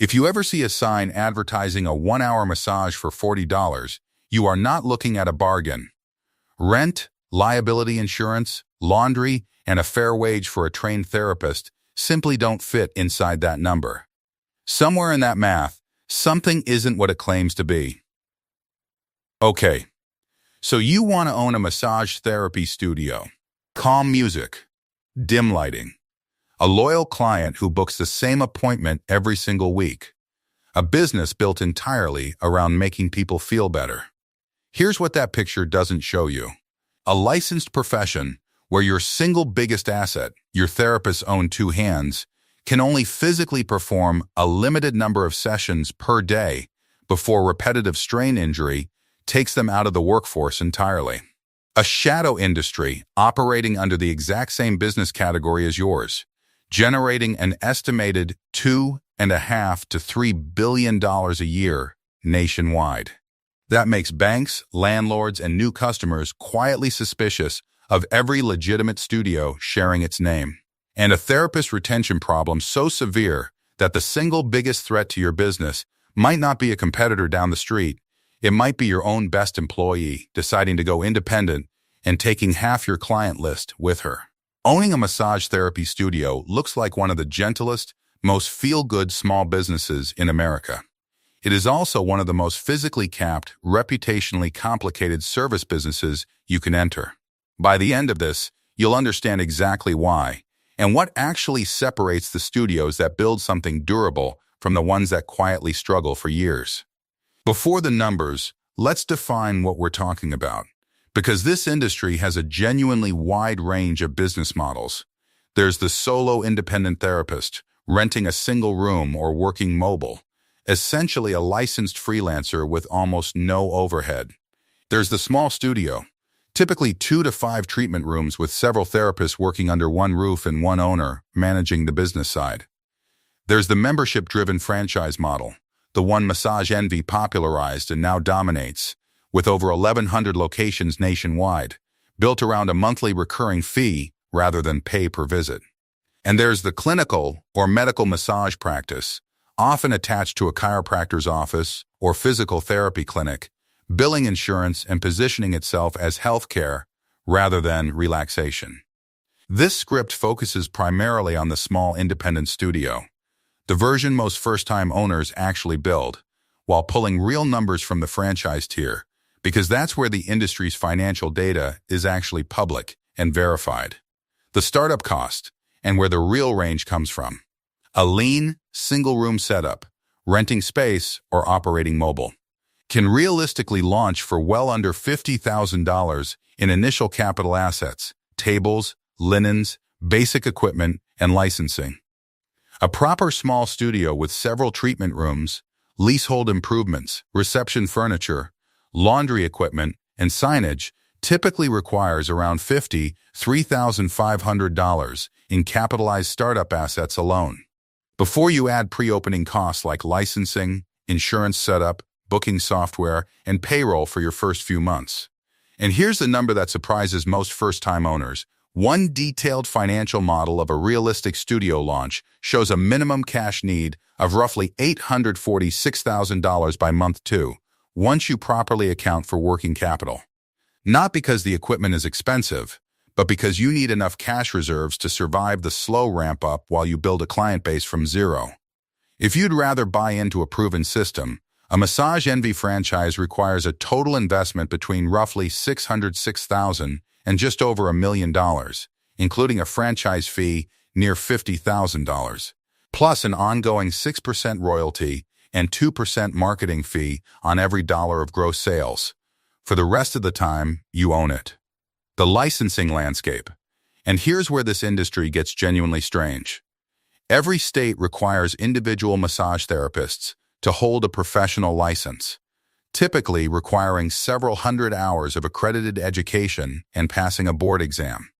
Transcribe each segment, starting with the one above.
If you ever see a sign advertising a 1-hour massage for $40, you are not looking at a bargain. Rent, liability insurance, laundry, and a fair wage for a trained therapist simply don't fit inside that number. Somewhere in that math, something isn't what it claims to be. Okay, so you want to own a massage therapy studio. Calm music, dim lighting, a loyal client who books the same appointment every single week, a business built entirely around making people feel better. Here's what that picture doesn't show you. A licensed profession where your single biggest asset, your therapist's own two hands, can only physically perform a limited number of sessions per day before repetitive strain injury takes them out of the workforce entirely. A shadow industry operating under the exact same business category as yours, generating an estimated $2.5 to $3 billion a year nationwide. That makes banks, landlords, and new customers quietly suspicious of every legitimate studio sharing its name. And a therapist retention problem so severe that the single biggest threat to your business might not be a competitor down the street. It might be your own best employee deciding to go independent and taking half your client list with her. Owning a massage therapy studio looks like one of the gentlest, most feel-good small businesses in America. It is also one of the most physically capped, reputationally complicated service businesses you can enter. By the end of this, you'll understand exactly why and what actually separates the studios that build something durable from the ones that quietly struggle for years. Before the numbers, let's define what we're talking about, because this industry has a genuinely wide range of business models. There's the solo independent therapist, renting a single room or working mobile, essentially a licensed freelancer with almost no overhead. There's the small studio, typically 2 to 5 treatment rooms with several therapists working under one roof and one owner managing the business side. There's the membership-driven franchise model, the one Massage Envy popularized and now dominates, with over 1,100 locations nationwide, built around a monthly recurring fee rather than pay per visit. And there's the clinical or medical massage practice, often attached to a chiropractor's office or physical therapy clinic, billing insurance and positioning itself as healthcare rather than relaxation. This script focuses primarily on the small independent studio, the version most first-time owners actually build, while pulling real numbers from the franchise tier, because that's where the industry's financial data is actually public and verified. The startup cost, and where the real range comes from. A lean, single-room setup, renting space or operating mobile, can realistically launch for well under $50,000 in initial capital assets, tables, linens, basic equipment, and licensing. A proper small studio with several treatment rooms, leasehold improvements, reception furniture, laundry equipment, and signage typically requires around $53,500 in capitalized startup assets alone. Before you add pre-opening costs like licensing, insurance setup, booking software, and payroll for your first few months. And here's the number that surprises most first-time owners. One detailed financial model of a realistic studio launch shows a minimum cash need of roughly $846,000 by month 2, once you properly account for working capital. Not because the equipment is expensive, but because you need enough cash reserves to survive the slow ramp-up while you build a client base from zero. If you'd rather buy into a proven system, a Massage Envy franchise requires a total investment between roughly $606,000 and just over $1 million, including a franchise fee near $50,000, plus an ongoing 6% royalty and 2% marketing fee on every dollar of gross sales. For the rest of the time, you own it. The licensing landscape. And here's where this industry gets genuinely strange. Every state requires individual massage therapists to hold a professional license, typically requiring several hundred hours of accredited education and passing a board exam.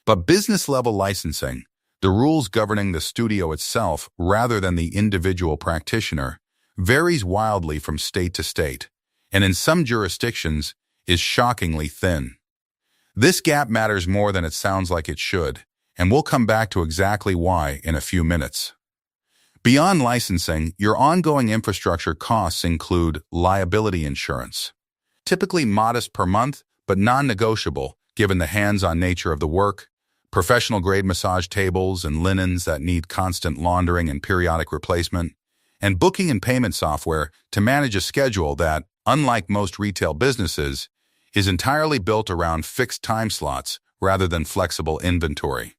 But business-level licensing, the rules governing the studio itself rather than the individual practitioner, varies wildly from state to state, and in some jurisdictions is shockingly thin. This gap matters more than it sounds like it should, and we'll come back to exactly why in a few minutes. Beyond licensing, your ongoing infrastructure costs include liability insurance. Typically modest per month, but non-negotiable given the hands-on nature of the work, professional-grade massage tables and linens that need constant laundering and periodic replacement, and booking and payment software to manage a schedule that, unlike most retail businesses, is entirely built around fixed time slots rather than flexible inventory.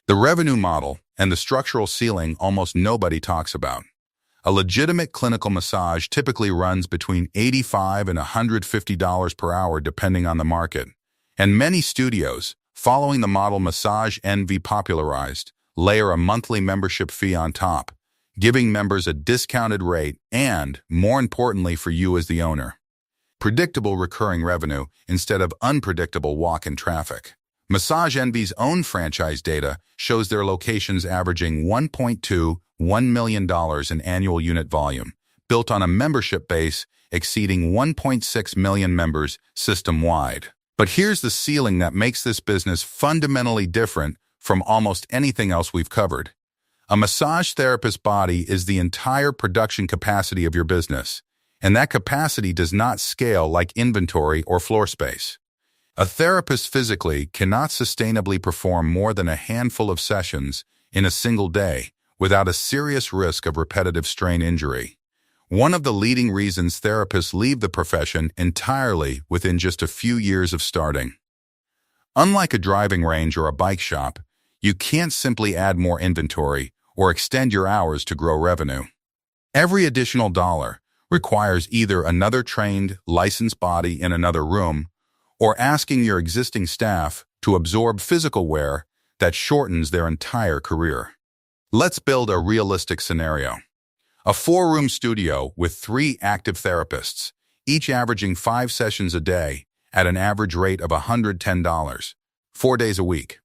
The revenue model and the structural ceiling almost nobody talks about. A legitimate clinical massage typically runs between $85 and $150 per hour depending on the market, and many studios, following the model Massage Envy popularized, layer a monthly membership fee on top, giving members a discounted rate and, more importantly for you as the owner, predictable recurring revenue instead of unpredictable walk-in traffic. Massage Envy's own franchise data shows their locations averaging $1.1 million in annual unit volume, built on a membership base exceeding 1.6 million members system-wide. But here's the ceiling that makes this business fundamentally different from almost anything else we've covered. A massage therapist's body is the entire production capacity of your business, and that capacity does not scale like inventory or floor space. A therapist physically cannot sustainably perform more than a handful of sessions in a single day without a serious risk of repetitive strain injury. One of the leading reasons therapists leave the profession entirely within just a few years of starting. Unlike a driving range or a bike shop, you can't simply add more inventory or extend your hours to grow revenue. Every additional dollar requires either another trained, licensed body in another room or asking your existing staff to absorb physical wear that shortens their entire career. Let's build a realistic scenario. A 4-room studio with 3 active therapists, each averaging 5 sessions a day at an average rate of $110, 4 days a week,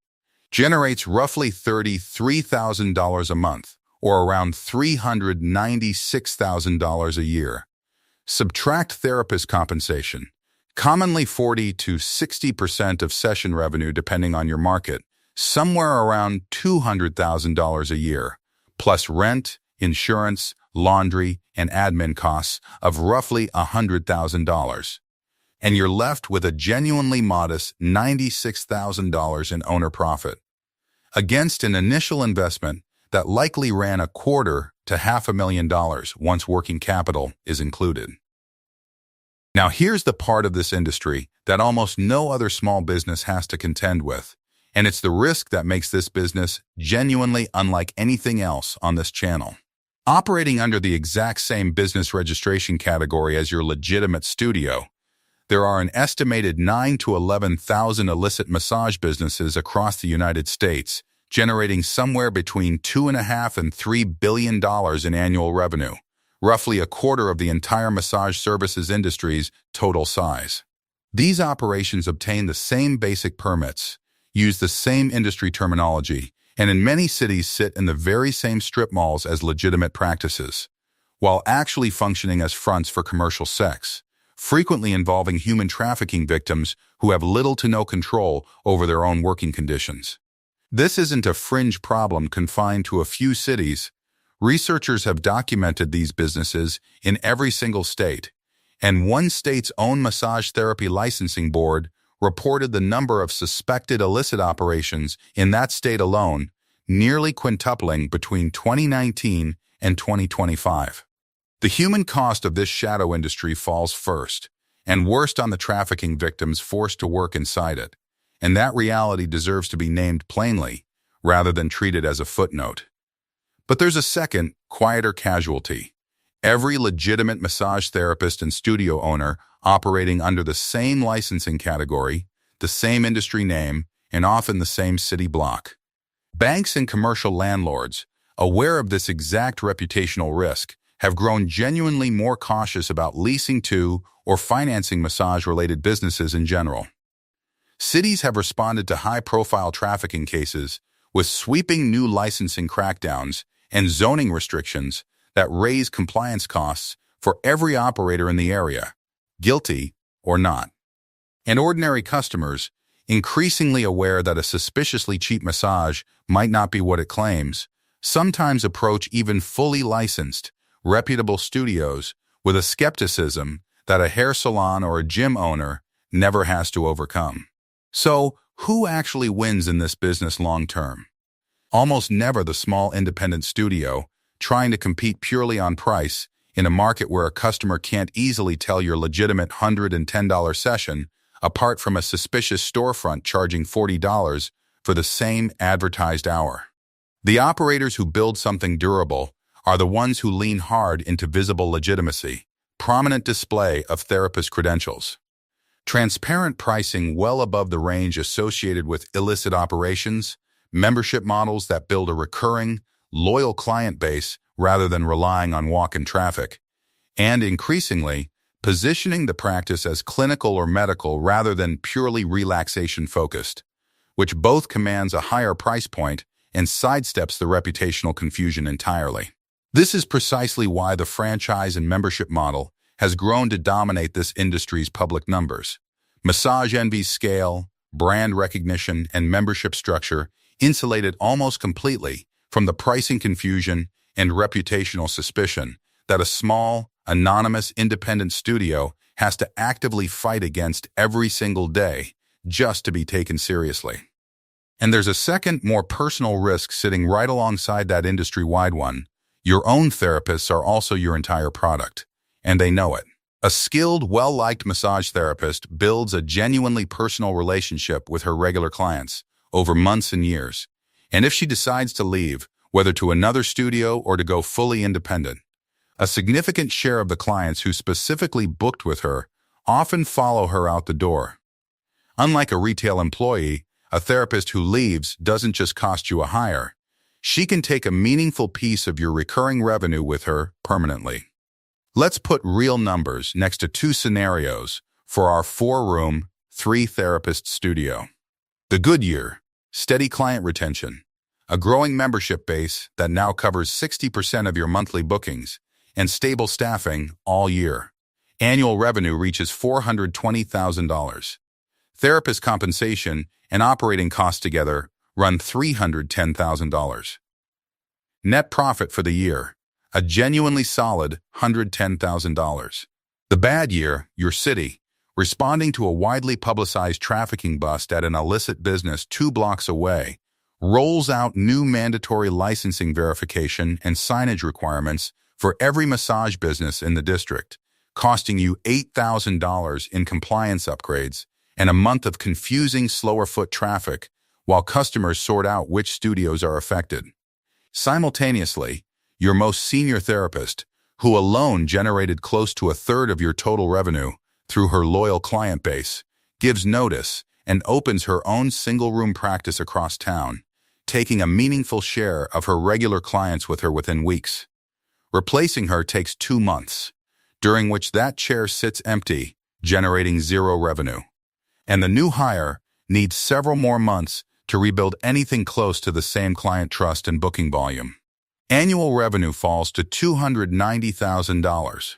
generates roughly $33,000 a month, or around $396,000 a year. Subtract therapist compensation, commonly 40 to 60% of session revenue depending on your market, somewhere around $200,000 a year, plus rent, insurance, laundry, and admin costs of roughly $100,000. And you're left with a genuinely modest $96,000 in owner profit, against an initial investment that likely ran $250,000 to $500,000 once working capital is included. Now here's the part of this industry that almost no other small business has to contend with, and it's the risk that makes this business genuinely unlike anything else on this channel. Operating under the exact same business registration category as your legitimate studio, there are an estimated 9,000 to 11,000 illicit massage businesses across the United States, generating somewhere between $2.5 and $3 billion in annual revenue, roughly a quarter of the entire massage services industry's total size. These operations obtain the same basic permits, use the same industry terminology, and in many cities sit in the very same strip malls as legitimate practices, while actually functioning as fronts for commercial sex, frequently involving human trafficking victims who have little to no control over their own working conditions. This isn't a fringe problem confined to a few cities. Researchers have documented these businesses in every single state, and one state's own massage therapy licensing board reported the number of suspected illicit operations in that state alone nearly quintupling between 2019 and 2025. The human cost of this shadow industry falls first, and worst on the trafficking victims forced to work inside it, and that reality deserves to be named plainly rather than treated as a footnote. But there's a second, quieter casualty. Every legitimate massage therapist and studio owner operating under the same licensing category, the same industry name, and often the same city block. Banks and commercial landlords, aware of this exact reputational risk, have grown genuinely more cautious about leasing to or financing massage-related businesses in general. Cities have responded to high-profile trafficking cases with sweeping new licensing crackdowns and zoning restrictions that raise compliance costs for every operator in the area, guilty or not. And ordinary customers, increasingly aware that a suspiciously cheap massage might not be what it claims, sometimes approach even fully licensed, reputable studios with a skepticism that a hair salon or a gym owner never has to overcome. So, who actually wins in this business long term? Almost never the small independent studio trying to compete purely on price in a market where a customer can't easily tell your legitimate $110 session apart from a suspicious storefront charging $40 for the same advertised hour. The operators who build something durable are the ones who lean hard into visible legitimacy, prominent display of therapist credentials, transparent pricing well above the range associated with illicit operations, membership models that build a recurring, loyal client base rather than relying on walk-in traffic, and increasingly, positioning the practice as clinical or medical rather than purely relaxation-focused, which both commands a higher price point and sidesteps the reputational confusion entirely. This is precisely why the franchise and membership model has grown to dominate this industry's public numbers. Massage Envy's scale, brand recognition, and membership structure insulated almost completely from the pricing confusion and reputational suspicion that a small, anonymous independent studio has to actively fight against every single day just to be taken seriously. And there's a second, more personal risk sitting right alongside that industry-wide one. Your own therapists are also your entire product, and they know it. A skilled, well-liked massage therapist builds a genuinely personal relationship with her regular clients over months and years. And if she decides to leave, whether to another studio or to go fully independent, a significant share of the clients who specifically booked with her often follow her out the door. Unlike a retail employee, a therapist who leaves doesn't just cost you a hire. She can take a meaningful piece of your recurring revenue with her permanently. Let's put real numbers next to two scenarios for our 4-room, 3-therapist studio. The good year, steady client retention, a growing membership base that now covers 60% of your monthly bookings, and stable staffing all year. Annual revenue reaches $420,000. Therapist compensation and operating costs together run $310,000. Net profit for the year, a genuinely solid $110,000. The bad year, your city, responding to a widely publicized trafficking bust at an illicit business 2 blocks away, rolls out new mandatory licensing verification and signage requirements for every massage business in the district, costing you $8,000 in compliance upgrades and a month of confusing, slower foot traffic while customers sort out which studios are affected. Simultaneously, your most senior therapist, who alone generated close to 1/3 of your total revenue through her loyal client base, gives notice and opens her own single-room practice across town, taking a meaningful share of her regular clients with her within weeks. Replacing her takes 2 months, during which that chair sits empty, generating 0 revenue. And the new hire needs several more months to rebuild anything close to the same client trust and booking volume. Annual revenue falls to $290,000.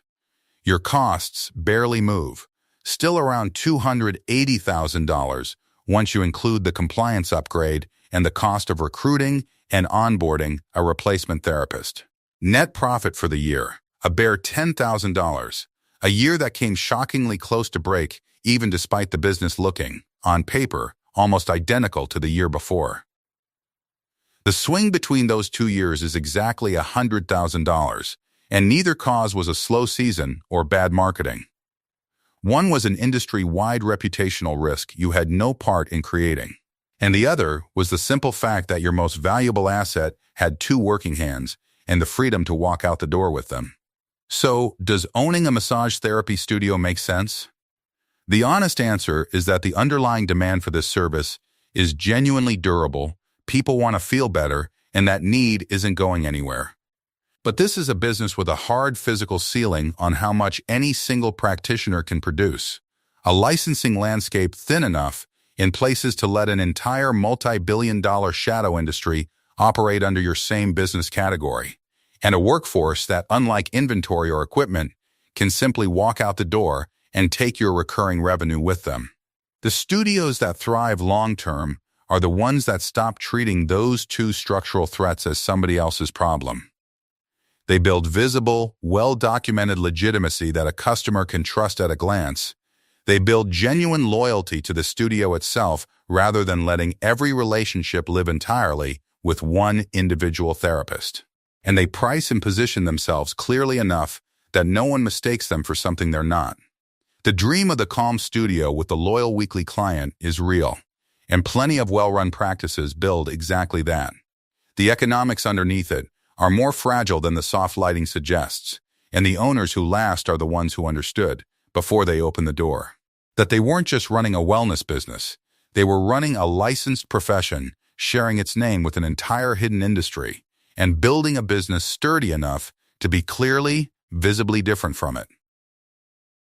Your costs barely move, still around $280,000 once you include the compliance upgrade and the cost of recruiting and onboarding a replacement therapist. Net profit for the year, a bare $10,000, a year that came shockingly close to break even despite the business looking, on paper, almost identical to the year before. The swing between those 2 years is exactly $100,000, and neither cause was a slow season or bad marketing. One was an industry-wide reputational risk you had no part in creating, and the other was the simple fact that your most valuable asset had 2 working hands and the freedom to walk out the door with them. So, does owning a massage therapy studio make sense? The honest answer is that the underlying demand for this service is genuinely durable, people want to feel better, and that need isn't going anywhere. But this is a business with a hard physical ceiling on how much any single practitioner can produce, a licensing landscape thin enough in places to let an entire multi-billion-dollar shadow industry operate under your same business category, and a workforce that, unlike inventory or equipment, can simply walk out the door and take your recurring revenue with them. The studios that thrive long-term are the ones that stop treating those two structural threats as somebody else's problem. They build visible, well-documented legitimacy that a customer can trust at a glance. They build genuine loyalty to the studio itself rather than letting every relationship live entirely with one individual therapist. And they price and position themselves clearly enough that no one mistakes them for something they're not. The dream of the calm studio with the loyal weekly client is real, and plenty of well-run practices build exactly that. The economics underneath it are more fragile than the soft lighting suggests, and the owners who last are the ones who understood, before they opened the door, that they weren't just running a wellness business, they were running a licensed profession, sharing its name with an entire hidden industry, and building a business sturdy enough to be clearly, visibly different from it.